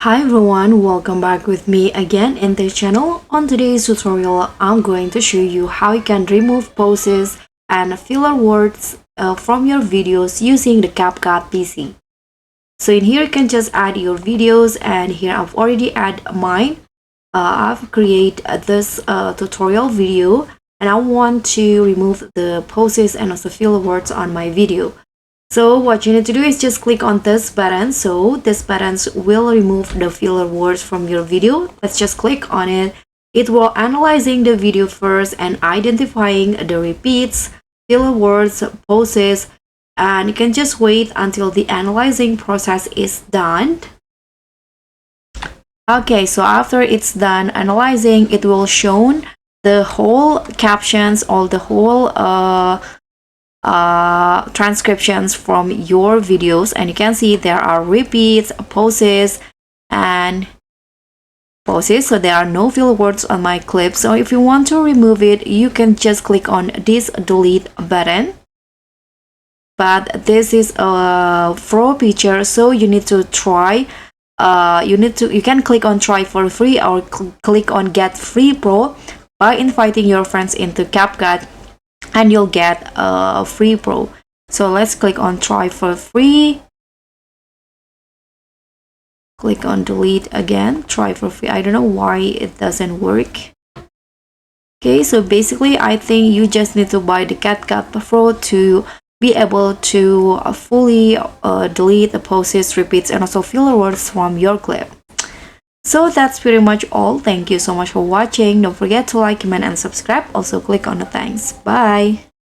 Hi everyone, welcome back with me again in this channel. On today's tutorial, I'm going to show you how you can remove poses and filler words from your videos using the CapCut PC. So in here you can just add your videos, and here I've already added mine. I've created this tutorial video, and I want to remove the poses and also filler words on my video. So what you need to do is just click on this button. So this button will remove the filler words from your video. Let's just click on it. It will analyzing the video first and identifying the repeats, filler words, pauses, and you can just wait until the analyzing process is done. Okay, so after it's done analyzing, it will show the whole captions, all the whole transcriptions from your videos, and you can see there are repeats, pauses, and pauses. So there are no filler words on my clip. So if you want to remove it, you can just click on this delete button. But this is a pro feature, so you need to try. You can click on try for free or click on get free pro by inviting your friends into CapCut, and you'll get a free pro. So let's click on try for free. Click on delete again, try for free. I don't know why it doesn't work. Okay, so basically I think you just need to buy the CapCut Pro to be able to fully delete the pauses, repeats, and also filler words from your clip. So that's pretty much all. Thank you so much for watching. Don't forget to like, comment, and subscribe. Also click on the thanks. Bye.